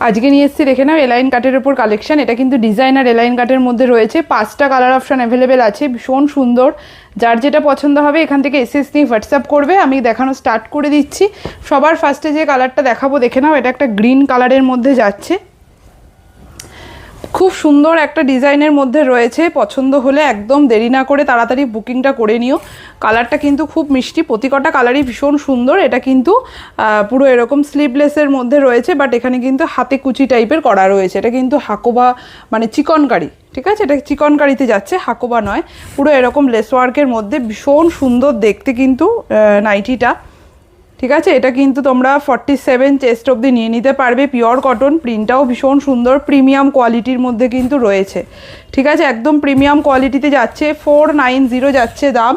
আজকে নিয়ে এসেছি দেখে নাও এলাইন কাটের উপর কালেকশন। এটা কিন্তু ডিজাইনার এলাইন কাটের মধ্যে রয়েছে, 5টা কালার অপশন অ্যাভেলেবেল আছে, ভীষণ সুন্দর। যার যেটা পছন্দ হবে এখান থেকে এসএস নিয়ে হোয়াটসঅ্যাপ করবে, আমি দেখানো স্টার্ট করে দিচ্ছি। সবার ফার্স্টে যে কালারটা দেখাবো দেখে নাও, এটা একটা গ্রিন কালারের মধ্যে যাচ্ছে, খুব সুন্দর একটা ডিজাইনের মধ্যে রয়েছে। পছন্দ হলে একদম দেরি না করে তাড়াতাড়ি বুকিংটা করে নিও। কালারটা কিন্তু খুব মিষ্টি, প্রতিকটা কালারই ভীষণ সুন্দর। এটা কিন্তু পুরো এরকম স্লিভলেসের মধ্যে রয়েছে, বাট এখানে কিন্তু হাতে কুচি টাইপের করা রয়েছে। এটা কিন্তু হাকোবা মানে চিকনকারি, ঠিক আছে, এটা চিকনকারিতে যাচ্ছে, হাকোবা নয়। পুরো এরকম লেস ওয়ার্কের মধ্যে ভীষণ সুন্দর দেখতে কিন্তু নাইটিটা, ঠিক আছে। এটা কিন্তু তোমরা 47 চেস্ট অবধি নিয়ে নিতে পারবে, পিওর কটন, প্রিন্টটাও ভীষণ সুন্দর, প্রিমিয়াম কোয়ালিটির মধ্যে কিন্তু রয়েছে, ঠিক আছে, একদম প্রিমিয়াম কোয়ালিটিতে যাচ্ছে। 490 যাচ্ছে দাম।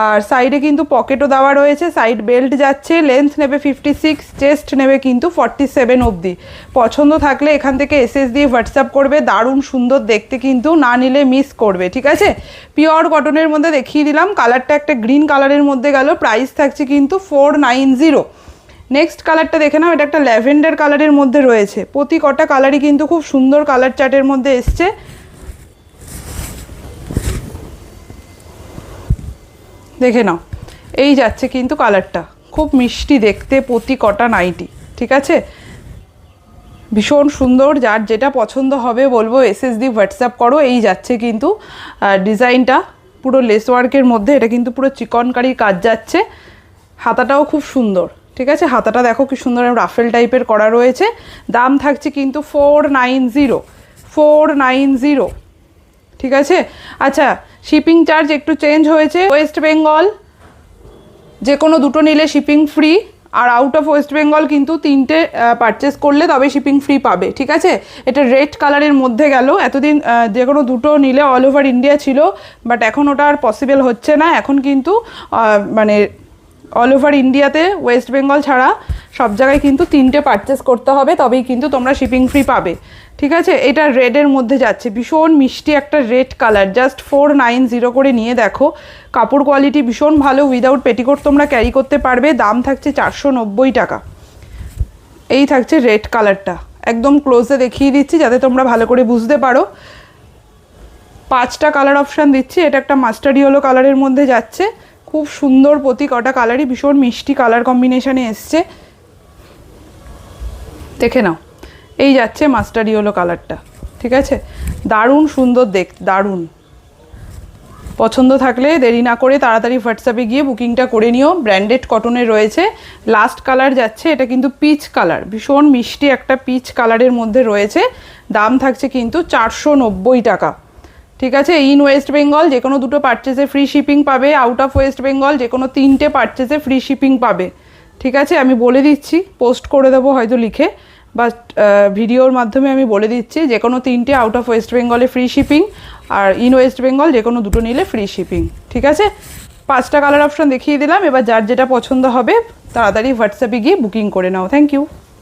আর সাইডে কিন্তু পকেটও দেওয়া রয়েছে, সাইড বেল্ট যাচ্ছে, লেন্থ নেবে 56, চেস্ট নেবে কিন্তু 47 অবধি। পছন্দ থাকলে এখান থেকে এসএস দিয়ে হোয়াটসঅ্যাপ করবে, দারুণ সুন্দর দেখতে কিন্তু, না নিলে মিস করবে, ঠিক আছে। পিওর কটনের মধ্যে দেখিয়ে দিলাম, কালারটা একটা গ্রিন কালারের মধ্যে গেল, প্রাইস থাকছে কিন্তু 490। নেক্সট কালারটা দেখে নাও, এটা একটা ল্যাভেন্ডার কালারের মধ্যে রয়েছে, প্রতি কটা কালারই কিন্তু খুব সুন্দর কালার চার্টের মধ্যে এসছে। দেখে নাও, এই যাচ্ছে কিন্তু কালারটা, খুব মিষ্টি দেখতে প্রতি কটা নাইটি, ঠিক আছে, ভীষণ সুন্দর। যার যেটা পছন্দ হবে বলবো এসএস দিয়ে হোয়াটসঅ্যাপ করো। এই যাচ্ছে কিন্তু ডিজাইনটা পুরো লেস ওয়ার্কের মধ্যে, এটা কিন্তু পুরো চিকনকারি কাজ যাচ্ছে, হাতাটাও খুব সুন্দর, ঠিক আছে, হাতাটা দেখো কি সুন্দর রাফেল টাইপের করা রয়েছে। দাম থাকছে কিন্তু 490, ঠিক আছে। আচ্ছা, শিপিং চার্জ একটু চেঞ্জ হয়েছে, ওয়েস্ট বেঙ্গল যে কোনো দুটো নিলে শিপিং ফ্রি, আর আউট অফ ওয়েস্ট বেঙ্গল কিন্তু 3টে পারচেস করলে তবে শিপিং ফ্রি পাবে, ঠিক আছে। এটা রেড কালারের মধ্যে গেল, এতদিন যে কোনো দুটো নিলে অল ওভার ইন্ডিয়া ছিল, বাট এখন ওটা আর পসিবল হচ্ছে না। এখন কিন্তু মানে অল ওভার ইন্ডিয়াতে ওয়েস্ট বেঙ্গল ছাড়া সব জায়গায় কিন্তু 3টে পারচেস করতে হবে, তবেই কিন্তু তোমরা শিপিং ফ্রি পাবে, ঠিক আছে। এটা রেডের মধ্যে যাচ্ছে, ভীষণ মিষ্টি একটা রেড কালার, জাস্ট 490 করে নিয়ে দেখো, কাপড় কোয়ালিটি ভীষণ ভালো, উইদাউট পেটিকোট তোমরা ক্যারি করতে পারবে। দাম থাকছে 490 টাকা। এই থাকছে রেড কালারটা, একদম ক্লোজে দেখিয়ে দিচ্ছি যাতে তোমরা ভালো করে বুঝতে পারো। 5টা কালার অপশান দিচ্ছি, এটা একটা মাস্টার্ড ইয়েলো কালারের মধ্যে যাচ্ছে, খুব সুন্দর, প্রতি কটা কালারই ভীষণ মিষ্টি কালার কম্বিনেশনে এসছে, দেখে নাও। এই যাচ্ছে মাস্টার্ড ইয়েলো কালারটা, ঠিক আছে, দারুণ সুন্দর দেখতে, দারুণ। পছন্দ থাকলে দেরি না করে তাড়াতাড়ি হোয়াটসঅ্যাপে গিয়ে বুকিংটা করে নিও। ব্র্যান্ডেড কটনের রয়েছে। লাস্ট কালার যাচ্ছে, এটা কিন্তু পিচ কালার, ভীষণ মিষ্টি একটা পিচ কালারের মধ্যে রয়েছে। দাম থাকছে কিন্তু 490 টাকা, ঠিক আছে। ইন ওয়েস্ট বেঙ্গল যে কোনো দুটো পারচেসে ফ্রি শিপিং পাবে, আউট অফ ওয়েস্ট বেঙ্গল যে কোনো 3টে পারচেসে ফ্রি শিপিং পাবে, ঠিক আছে। আমি বলে দিচ্ছি, পোস্ট করে দেবো হয়তো লিখে, বাট ভিডিওর মাধ্যমে আমি বলে দিচ্ছি, যে কোনো 3টে আউট অফ ওয়েস্ট বেঙ্গলে ফ্রি শিপিং, আর ইন ওয়েস্ট বেঙ্গল যে কোনো দুটো নিলে ফ্রি শিপিং, ঠিক আছে। 5টা কালার অপশান দেখিয়ে দিলাম, এবার যার যেটা পছন্দ হবে তাড়াতাড়ি হোয়াটসঅ্যাপে গিয়ে বুকিং করে নাও। Thank you.